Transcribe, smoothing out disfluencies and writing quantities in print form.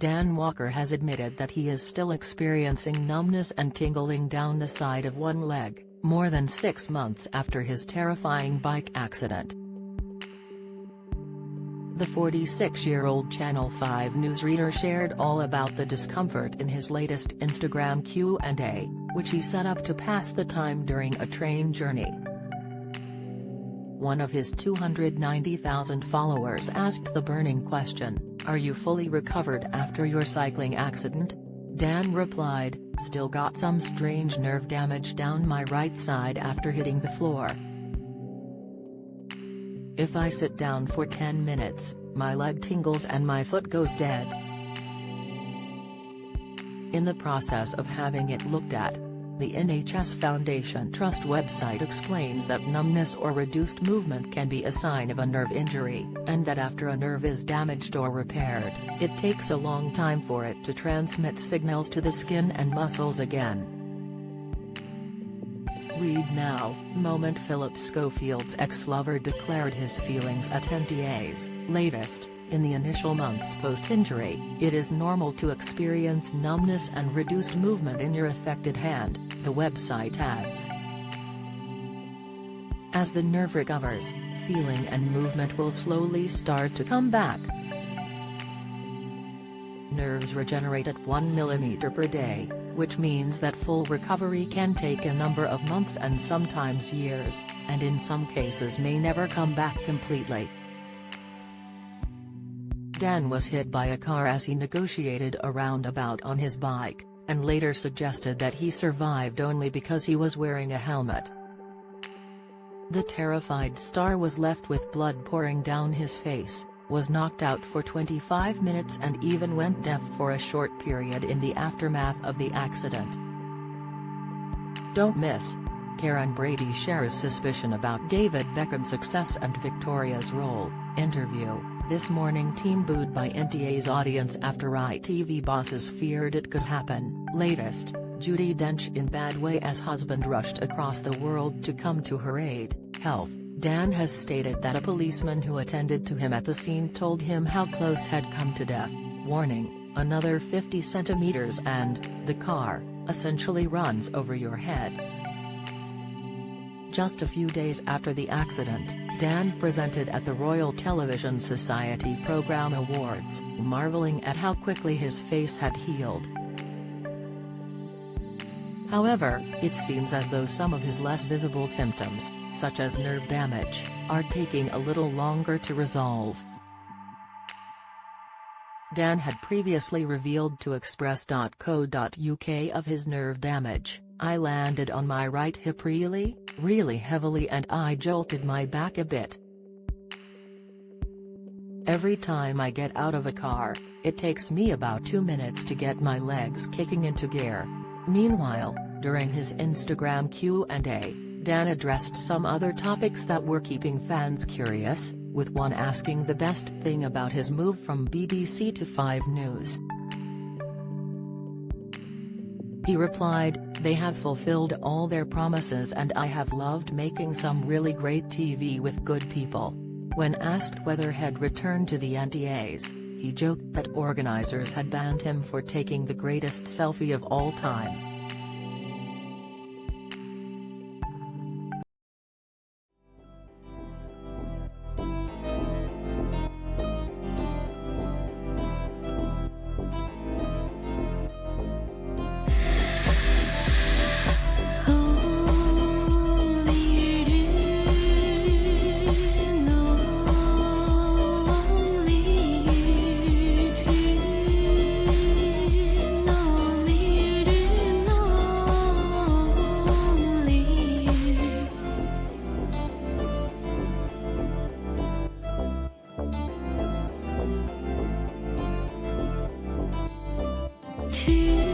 Dan Walker has admitted that he is still experiencing numbness and tingling down the side of one leg, more than 6 months after his terrifying bike accident. The 46-year-old Channel 5 newsreader shared all about the discomfort in his latest Instagram Q&A, which he set up to pass the time during a train journey. One of his 290,000 followers asked the burning question, "Are you fully recovered after your cycling accident?" Dan replied, "Still got some strange nerve damage down my right side after hitting the floor. If I sit down for 10 minutes, my leg tingles and my foot goes dead." In the process of having it looked at, the NHS Foundation Trust website explains that numbness or reduced movement can be a sign of a nerve injury, and that after a nerve is damaged or repaired, it takes a long time for it to transmit signals to the skin and muscles again. Read now, moment Philip Schofield's ex-lover declared his feelings at NTA's latest. In the initial months post-injury, it is normal to experience numbness and reduced movement in your affected hand, the website adds. As the nerve recovers, feeling and movement will slowly start to come back. Nerves regenerate at 1 mm per day, which means that full recovery can take a number of months and sometimes years, and in some cases may never come back completely. Dan was hit by a car as he negotiated a roundabout on his bike, and later suggested that he survived only because he was wearing a helmet. The terrified star was left with blood pouring down his face, was knocked out for 25 minutes and even went deaf for a short period in the aftermath of the accident. Don't miss. Karen Brady shares suspicion about David Beckham's success and Victoria's role. Interview. This Morning team booed by NTA's audience after ITV bosses feared it could happen. Latest, Judi Dench in bad way as husband rushed across the world to come to her aid. Health. Dan has stated that a policeman who attended to him at the scene told him how close had come to death, warning, "Another 50 centimeters and, the car, essentially runs over your head." Just a few days after the accident, Dan presented at the Royal Television Society Programme Awards, marveling at how quickly his face had healed. However, it seems as though some of his less visible symptoms, such as nerve damage, are taking a little longer to resolve. Dan had previously revealed to Express.co.uk of his nerve damage. "I landed on my right hip really heavily and I jolted my back a bit. Every time I get out of a car, it takes me about 2 minutes to get my legs kicking into gear." Meanwhile, during his Instagram Q&A, Dan addressed some other topics that were keeping fans curious, with one asking the best thing about his move from BBC to 5 News. He replied, "They have fulfilled all their promises and I have loved making some really great TV with good people." When asked whether he'd return to the NTAs, he joked that organizers had banned him for taking the greatest selfie of all time. To